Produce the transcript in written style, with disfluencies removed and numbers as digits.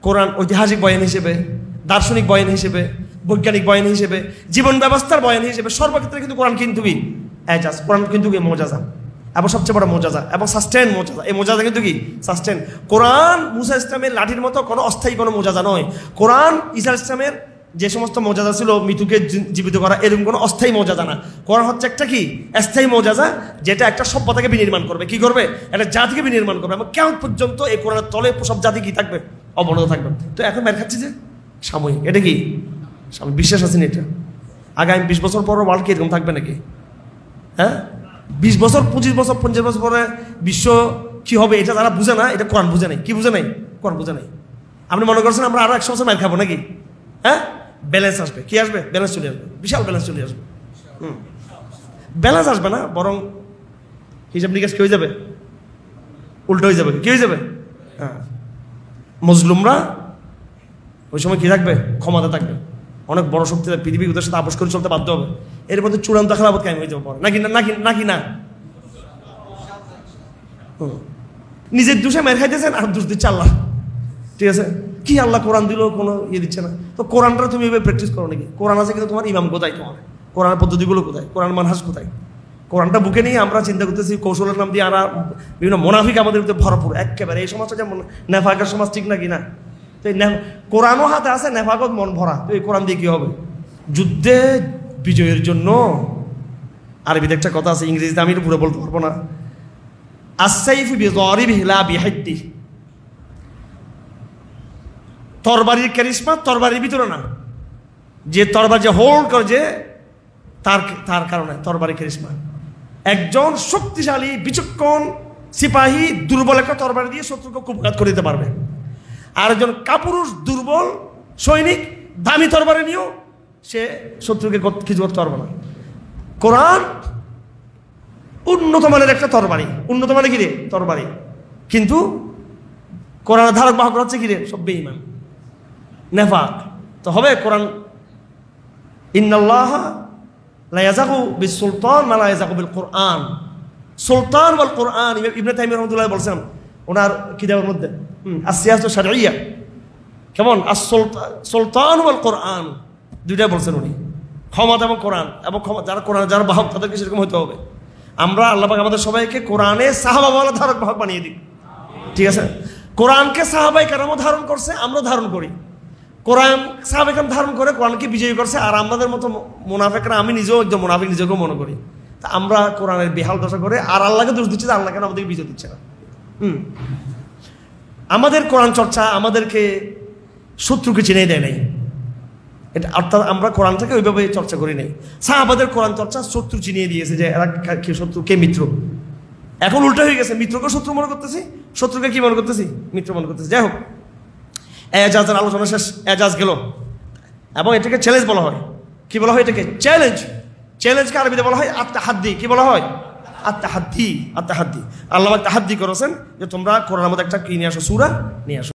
কোরআন ঐতিহাসিক বয়ান হিসেবে, দার্শনিক বয়ান হিসেবে, বৈজ্ঞানিক বয়ান হিসেবে, জীবন ব্যবস্থার বয়ান হিসেবে, সর্বক্ষেত্রে কিন্তু কোরআন কিন্তু কি এজাজ, কোরআন কিন্তু কি মোজাজা, এবং সবচেয়ে বড় মোজাজা এবং সাস্টেন মোজাজা। এই মোজাজা কিন্তু কি সাস্টেন। কোরআন মুসা ইসলামের লাঠির মতো কোনো অস্থায়ী কোনো মোজাজা নয়। কোরআন ঈসা ইসলামের যে সমস্ত মোজাজা ছিল, মৃত্যুকে জীবিত করা, এরকম কোনো অস্থায়ী মোজাজা না। কোরআন হচ্ছে একটা কি স্থায়ী মোজাজা, যেটা একটা সভ্যতাকে বিনির্মাণ করবে। কি করবে? একটা জাতিকে বিনির্মাণ করবে, এবং কেমন পর্যন্ত এই কোরআনের তলে সব জাতি কি থাকবে? অবনত থাকবে। তো এখন মের খাচ্ছি যে সাময়িক, এটা কি সাময়িক বিশ্বাস আছে না? এটা আগামী 20 বছর পর ওয়ার্ল্ড কি এরকম থাকবে নাকি? হ্যাঁ, 20 বছর 25 বছর 50 বছর পরে বিশ্ব কি হবে এটা তারা বুঝে না, এটা কোরআন বুঝে নাই। কি বুঝে নাই? কোরআন বুঝে নাই। আপনি মনে করছেন আমরা আরো 100 বছর মার খাবো নাকি? হ্যাঁ, ব্যালেন্স আসবে। কি আসবে? ব্যালেন্স চলে আসবে, বিশাল ব্যালেন্স চলে আসবে। ব্যালেন্স আসবে না, বরং হিসাব নিকাশ কি হয়ে যাবে? উল্টো হয়ে যাবে। কি হয়ে যাবে? হ্যাঁ, মজলুমরা ওই সময় কি থাকবে? ক্ষমতা থাকবে, অনেক বড় শক্তি, পৃথিবী ওদের সাথে আপোষ করে চলতে বাধ্য হবে। এর মধ্যে চূড়ান্ত খেলাফত কায়েম হয়ে যাবে নাকি না? নাকি না? নিজের দোষে মের খাইতেছেন আর দোষ দিচ্ছে আল্লাহ। ঠিক আছে, কি আল্লাহ কোরআন দিলেও কোনো ইয়ে দিচ্ছে না? তো কোরআনটা তুমি এভাবে প্র্যাকটিস করো নাকি? কোরআন আছে কিন্তু তোমার ইমাম কোথায়? তোমার কোরআনের পদ্ধতিগুলো কোথায়? কোরআন মানহাজ কোথায়? কোরআনটা বুকে নিয়ে আমরা চিন্তা করতেছি কৌশলের নাম দিয়ে, আমরা বিভিন্ন মুনাফিক আমাদের ভিতরে ভরপুর একেবারে। এই সমাজটা যেমন নেফাকের সমাজ, ঠিক নাকি না? তো কোরআনও হাতে আছে, নেফাকত মন ভরা। তো এই কোরআন দিয়ে কি হবে? যুদ্ধে বিজয়ের জন্য আরবিতে একটা কথা আছে, ইংরেজিতে আমি এটা পুরো বলতে পারবো না। আস-সাইফু বিযারিবিহি লা বিহাদ্দি। তরবারির ক্যারিশমা তরবারির ভিতরে না, যে তরবার যে হোল্ড করে যে তার কারণে তরবারি ক্যারিশমা। একজন শক্তিশালী বিচক্ষণ সিপাহী দুর্বল একটা তরবারি দিয়ে শত্রুকে কুপঘাত করে দিতে পারবে, আর একজন কাপুরুষ দুর্বল সৈনিক দামি তরবারি নিয়েও সে শত্রুকে কিছু করতে পারবে না। কোরআন উন্নত মানের একটা তরবারি, উন্নত মানের কি রে? তরবারি। কিন্তু কোরআনের ধারক বাহক হচ্ছে কি রে? সব বেঈমান, নেফাক। তো হবে কোরআন, ইন্নাল্লাহা লা ইয়াযাগু বিস-সুলতান মা লা ইয়াযাগু বিল কোরআন। সুলতান ওয়াল কোরআন, ইবনে তাইমিয়া রাহমাতুল্লাহ বলছেন ওনার কিতাবের মধ্যে, আস-সিয়াসাতু শারঈয়া, কেমন সুলতান ওয়াল কোরআন, দুইটা বলছেন উনি, ক্ষমতা এবং কোরআন। এবং যারা কোরআন যারা বাহক তাদেরকে সেরকম হতে হবে। আমরা আল্লাহ পাক আমাদের সবাইকে কোরআনে সাহাবা ওয়ালা ধারক বাহক বানিয়ে দিই। ঠিক আছে, কোরআনকে সাহাবায়ে কেরামও ধারণ করছে, আমরা ধারণ করি। কোরআন সাহাবায়ে কেরাম ধারণ করে কোরআনকে বিজয়ী করছে, আর আমাদের মতো মুনাফিকরা, আমি নিজেও একজন মুনাফিক, নিজেকেও মনে করি, তা আমরা কোরআনের বেহাল দশা করে আর আল্লাহকে দোষ দিচ্ছি, আল্লাহ কেন আমাদেরকে বিজয় দিচ্ছে না? আমাদের কোরআন চর্চা আমাদেরকে শত্রুকে চিনে দেয় নাই, এটা অর্থাৎ আমরা কোরআনটাকে ওইভাবে চর্চা করি নাই। সাহাবাদের কোরআন চর্চা শত্রু চিনিয়ে দিয়েছে যে এরা কে শত্রু, কে মিত্র। এখন উল্টো হয়ে গেছে, মিত্রকে শত্রু মনে করতেছি, শত্রুকে কি মনে করতেছি? মিত্র মনে করতেছি। যাই হোক, এজাজের আলোচনা শেষ, এজাজ গেল, এবং এটাকে চ্যালেঞ্জ বলা হয়। কি বলা হয় এটাকে? চ্যালেঞ্জ। চ্যালেঞ্জকে আরবিতে বলা হয় আত-তাহাদ্দি। কি বলা হয়? আত-তাহাদ্দি। আত-তাহাদ্দি। আল্লাহ তাহাদ্দি করেছেন যে তোমরা কোরআনের মধ্যে একটা কি নিয়ে আসো, সূরা নিয়ে আসো।